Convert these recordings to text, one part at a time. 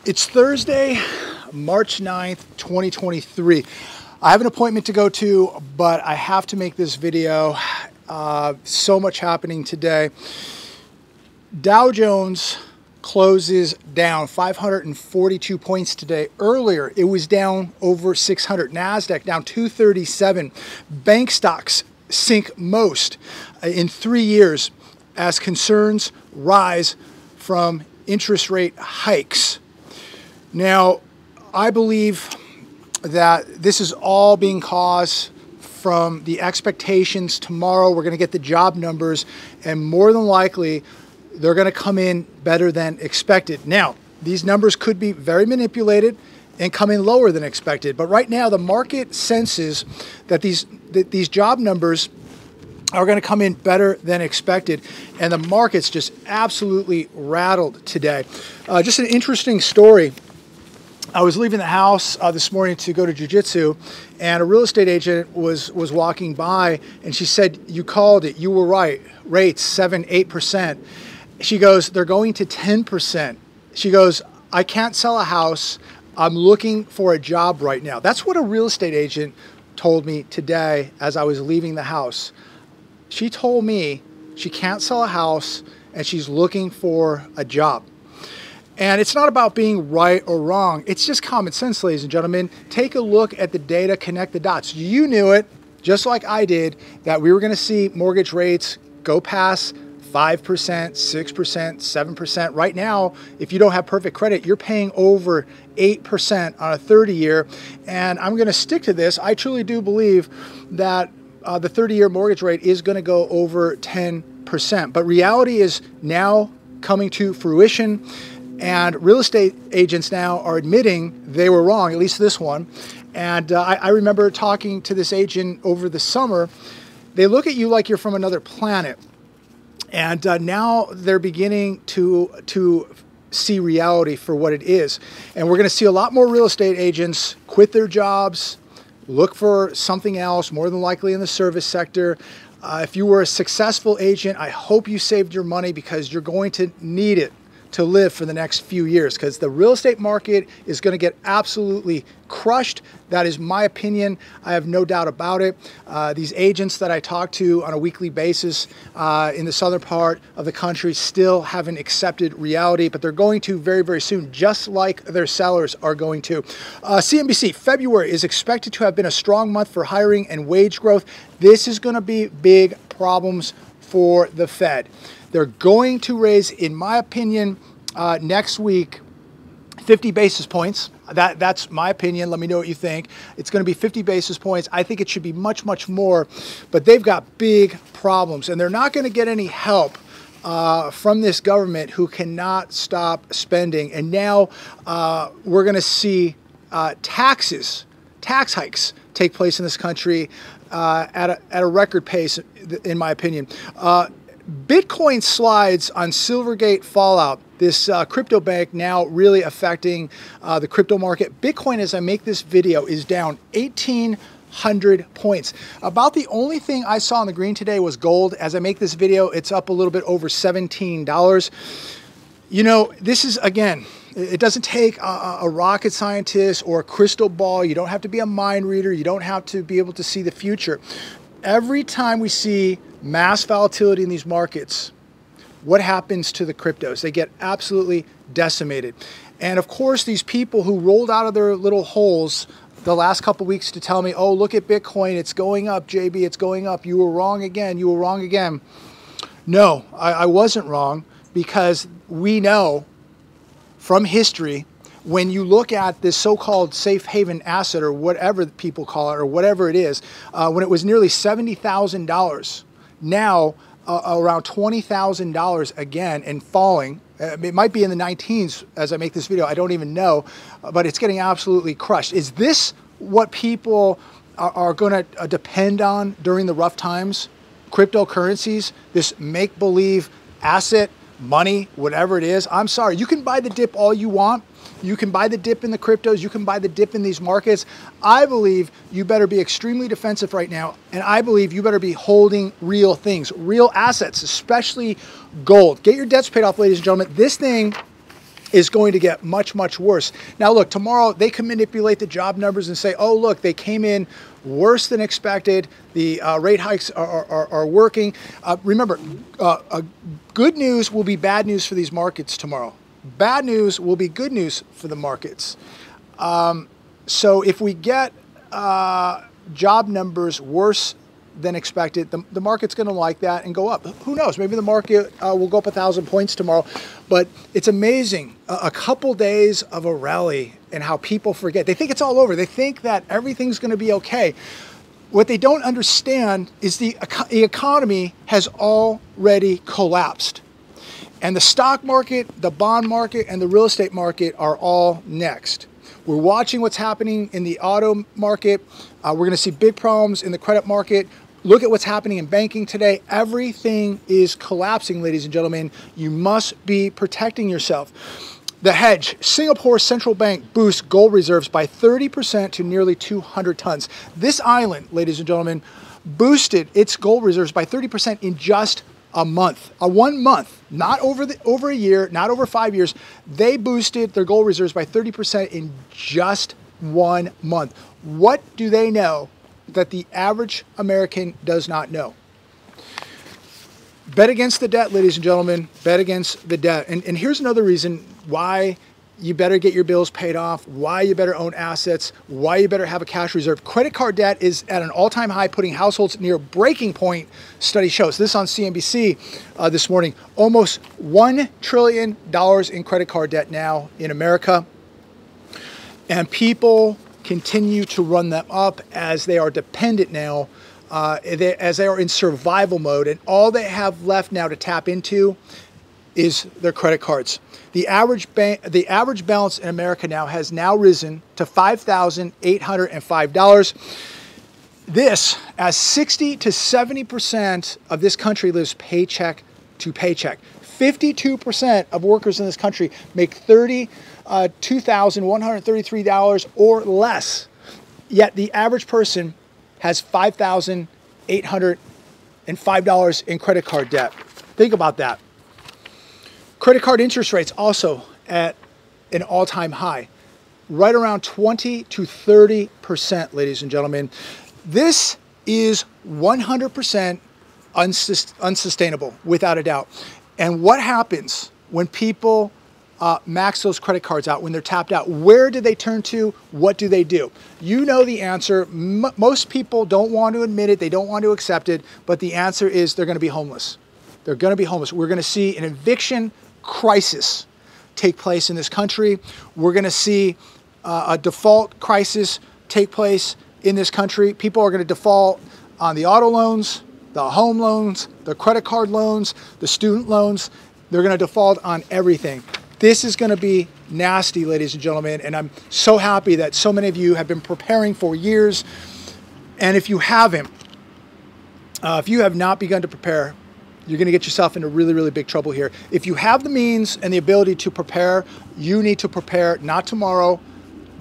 It's Thursday, March 9th, 2023. I have an appointment to go to, but I have to make this video. So much happening today. Dow Jones closes down 542 points today. Earlier, it was down over 600. NASDAQ down 237. Bank stocks sink most in 3 years as concerns rise from interest rate hikes. Now, I believe that this is all being caused from the expectations. Tomorrow we're going to get the job numbers, and more than likely they're going to come in better than expected. Now, these numbers could be very manipulated and come in lower than expected, but right now the market senses that these job numbers are going to come in better than expected, and the market's just absolutely rattled today. Just an interesting story. I was leaving the house this morning to go to jiu-jitsu, and a real estate agent was walking by, and she said, "You called it, you were right, rates 7-8%. She goes, "They're going to 10%. She goes, "I can't sell a house. I'm looking for a job right now." That's what a real estate agent told me today as I was leaving the house. She told me she can't sell a house and she's looking for a job. And it's not about being right or wrong. It's just common sense, ladies and gentlemen. Take a look at the data, connect the dots. You knew it, just like I did, that we were going to see mortgage rates go past 5%, 6%, 7%. Right now, if you don't have perfect credit, you're paying over 8% on a 30-year. And I'm going to stick to this. I truly do believe that the 30-year mortgage rate is going to go over 10%. But reality is now coming to fruition. And real estate agents now are admitting they were wrong, at least this one. And I remember talking to this agent over the summer. They look at you like you're from another planet. And now they're beginning to see reality for what it is. And we're going to see a lot more real estate agents quit their jobs, look for something else, more than likely in the service sector. If you were a successful agent, I hope you saved your money, because you're going to need it to live for the next few years, because the real estate market is going to get absolutely crushed. That is my opinion. I have no doubt about it. These agents that I talk to on a weekly basis in the southern part of the country still haven't accepted reality, but they're going to very, very soon, just like their sellers are going to. CNBC, February is expected to have been a strong month for hiring and wage growth. This is going to be big problems for the Fed. They're going to raise, in my opinion, next week, 50 basis points. That's my opinion. Let me know what you think. It's going to be 50 basis points. I think it should be much, much more, but they've got big problems, and they're not going to get any help from this government, who cannot stop spending. And now we're going to see tax hikes take place in this country at a record pace, in my opinion. Bitcoin slides on Silvergate fallout. This crypto bank now really affecting the crypto market. Bitcoin, as I make this video, is down 1,800 points. About the only thing I saw on the green today was gold. As I make this video, it's up a little bit over $17. You know, this is, again, it doesn't take a rocket scientist or a crystal ball. You don't have to be a mind reader. You don't have to be able to see the future. Every time we see mass volatility in these markets, what happens to the cryptos? They get absolutely decimated. And of course, these people who rolled out of their little holes the last couple of weeks to tell me, "Oh, look at Bitcoin, it's going up, JB, it's going up. You were wrong again, you were wrong again." No, I wasn't wrong, because we know from history, when you look at this so-called safe haven asset, or whatever people call it, or whatever it is, when it was nearly $70,000, now around $20,000 again, and falling. It might be in the 19s as I make this video. I don't even know, but it's getting absolutely crushed. Is this what people are going to depend on during the rough times? Cryptocurrencies, this make-believe asset, money, whatever it is. I'm sorry, you can buy the dip all you want. You can buy the dip in the cryptos. You can buy the dip in these markets. I believe you better be extremely defensive right now. And I believe you better be holding real things, real assets, especially gold. Get your debts paid off, ladies and gentlemen. This thing is going to get much, much worse. Now look, tomorrow they can manipulate the job numbers and say, oh look, they came in worse than expected. The rate hikes are working. Remember, good news will be bad news for these markets tomorrow. Bad news will be good news for the markets. So if we get job numbers worse than expected, the market's going to like that and go up. Who knows? Maybe the market will go up 1,000 points tomorrow. But it's amazing, a couple days of a rally and how people forget. They think it's all over. They think that everything's going to be okay. What they don't understand is the economy has already collapsed. And the stock market, the bond market, and the real estate market are all next. We're watching what's happening in the auto market. We're going to see big problems in the credit market. Look at what's happening in banking today. Everything is collapsing, ladies and gentlemen. You must be protecting yourself. The hedge, Singapore Central Bank boosts gold reserves by 30% to nearly 200 tons. This island, ladies and gentlemen, boosted its gold reserves by 30% in just a month, 1 month, not over a year, not over 5 years. They boosted their gold reserves by 30% in just 1 month. What do they know that the average American does not know? Bet against the debt, ladies and gentlemen. Bet against the debt. And here's another reason why you better get your bills paid off, why you better own assets, why you better have a cash reserve. Credit card debt is at an all-time high, putting households near breaking point, study shows. This on CNBC this morning. Almost $1 trillion in credit card debt now in America. And people continue to run them up as they are dependent now, as they are in survival mode. And all they have left now to tap into is their credit cards. The average balance in America now has now risen to $5,805. This, as 60 to 70% of this country lives paycheck to paycheck. 52% of workers in this country make $32,133 or less. Yet the average person has $5,805 in credit card debt. Think about that. Credit card interest rates also at an all-time high, right around 20 to 30%, ladies and gentlemen. This is 100% unsustainable, without a doubt. And what happens when people max those credit cards out, when they're tapped out? Where do they turn to? What do they do? You know the answer. Most people don't want to admit it. They don't want to accept it. But the answer is they're going to be homeless. They're going to be homeless. We're going to see an eviction crisis take place in this country. We're going to see a default crisis take place in this country. People are going to default on the auto loans, the home loans, the credit card loans, the student loans. They're going to default on everything. This is going to be nasty, ladies and gentlemen, and I'm so happy that so many of you have been preparing for years. And if you haven't, if you have not begun to prepare, you're going to get yourself into really, really big trouble here. If you have the means and the ability to prepare, you need to prepare, not tomorrow,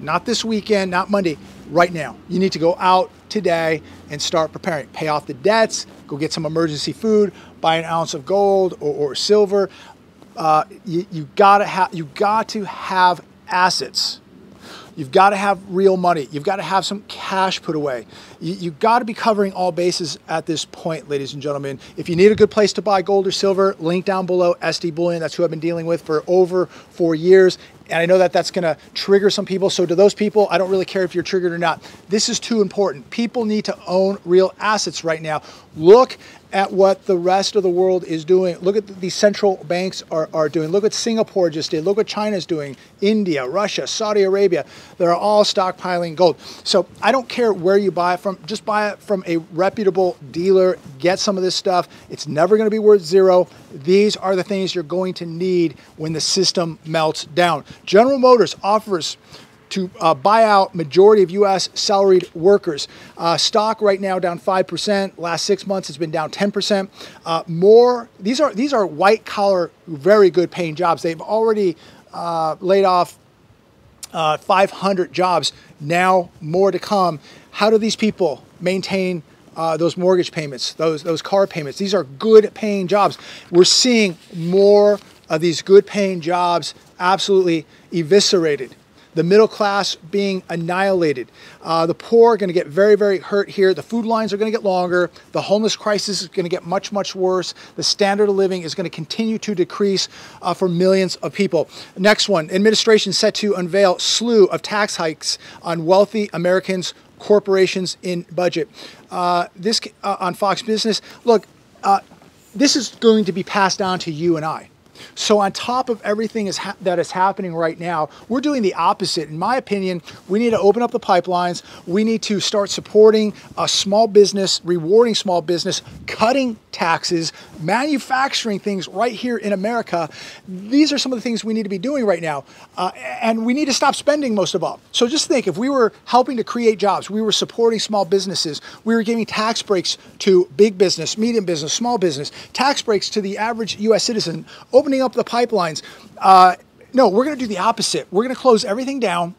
not this weekend, not Monday, right now. You need to go out today and start preparing. Pay off the debts, go get some emergency food, buy an ounce of gold or silver. You got to have assets. You've got to have real money. You've got to have some cash put away. You've got to be covering all bases at this point, ladies and gentlemen. If you need a good place to buy gold or silver, link down below, SD Bullion. That's who I've been dealing with for over 4 years. And I know that that's going to trigger some people. So to those people, I don't really care if you're triggered or not. This is too important. People need to own real assets right now. Look at what the rest of the world is doing. Look at these central banks are doing. Look what Singapore just did. Look what China's doing. India, Russia, Saudi Arabia. They're all stockpiling gold. So I don't care where you buy it from. Just buy it from a reputable dealer. Get some of this stuff. It's never going to be worth zero. These are the things you're going to need when the system melts down. General Motors offers to buy out majority of U.S. salaried workers. Stock right now down 5%. Last 6 months it's been down 10%. These are white collar, very good paying jobs. They've already laid off 500 jobs. Now more to come. How do these people maintain those mortgage payments, those car payments? These are good paying jobs. We're seeing more of these good paying jobs absolutely eviscerated. The middle class being annihilated. The poor are going to get very, very hurt here. The food lines are going to get longer. The homeless crisis is going to get much, much worse. The standard of living is going to continue to decrease for millions of people. Next one, administration set to unveil slew of tax hikes on wealthy Americans, corporations in budget. This on Fox Business. Look, this is going to be passed down to you and I. So on top of everything that is happening right now, we're doing the opposite. In my opinion, we need to open up the pipelines. We need to start supporting a small business, rewarding small business, cutting taxes, manufacturing things right here in America. These are some of the things we need to be doing right now. And we need to stop spending most of all. So just think, if we were helping to create jobs, we were supporting small businesses, we were giving tax breaks to big business, medium business, small business, tax breaks to the average US citizen, opening up the pipelines. No, we're going to do the opposite. We're going to close everything down.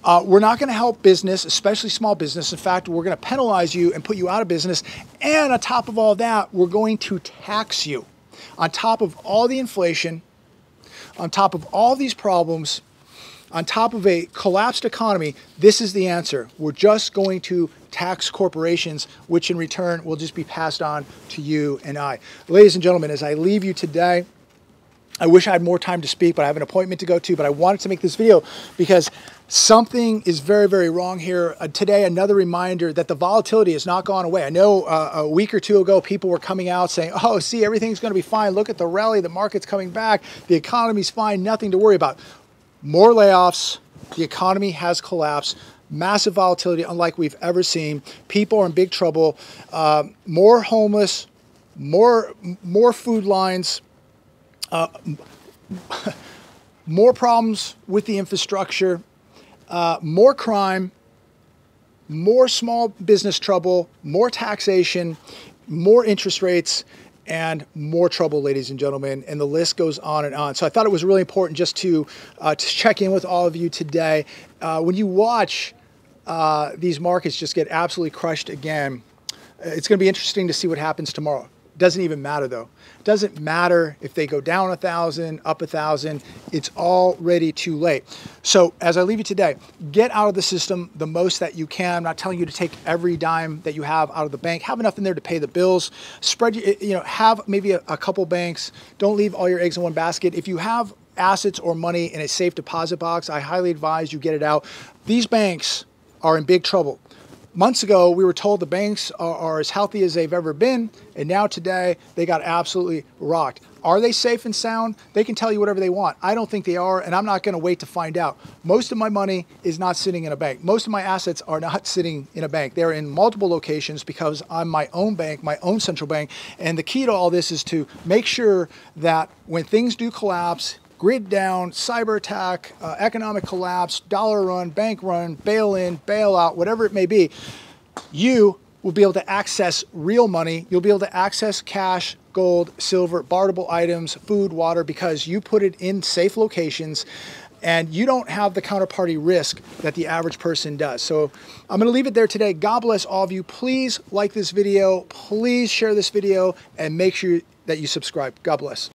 We're not going to help business, especially small business. In fact, we're going to penalize you and put you out of business. And on top of all that, we're going to tax you. On top of all the inflation, on top of all these problems, on top of a collapsed economy, this is the answer. We're just going to tax corporations, which in return will just be passed on to you and I. Ladies and gentlemen, as I leave you today, I wish I had more time to speak, but I have an appointment to go to. But I wanted to make this video because something is very, very wrong here. Today, another reminder that the volatility has not gone away. I know a week or two ago, people were coming out saying, oh, see, everything's going to be fine. Look at the rally. The market's coming back. The economy's fine. Nothing to worry about. More layoffs. The economy has collapsed. Massive volatility, unlike we've ever seen. People are in big trouble. More homeless. More food lines. More problems with the infrastructure, more crime, more small business trouble, more taxation, more interest rates, and more trouble, ladies and gentlemen, and the list goes on and on. So I thought it was really important just to check in with all of you today. When you watch these markets just get absolutely crushed again, it's going to be interesting to see what happens tomorrow. Doesn't even matter though. Doesn't matter if they go down 1,000, up 1,000. It's already too late. So as I leave you today, get out of the system the most that you can. I'm not telling you to take every dime that you have out of the bank. Have enough in there to pay the bills. Spread, have maybe a couple banks. Don't leave all your eggs in one basket. If you have assets or money in a safe deposit box, I highly advise you get it out. These banks are in big trouble. Months ago, we were told the banks are as healthy as they've ever been, and now today, they got absolutely rocked. Are they safe and sound? They can tell you whatever they want. I don't think they are, and I'm not going to wait to find out. Most of my money is not sitting in a bank. Most of my assets are not sitting in a bank. They're in multiple locations because I'm my own bank, my own central bank, and the key to all this is to make sure that when things do collapse, grid down, cyber attack, economic collapse, dollar run, bank run, bail in, bail out, whatever it may be, you will be able to access real money. You'll be able to access cash, gold, silver, barterable items, food, water, because you put it in safe locations and you don't have the counterparty risk that the average person does. So I'm going to leave it there today. God bless all of you. Please like this video. Please share this video and make sure that you subscribe. God bless.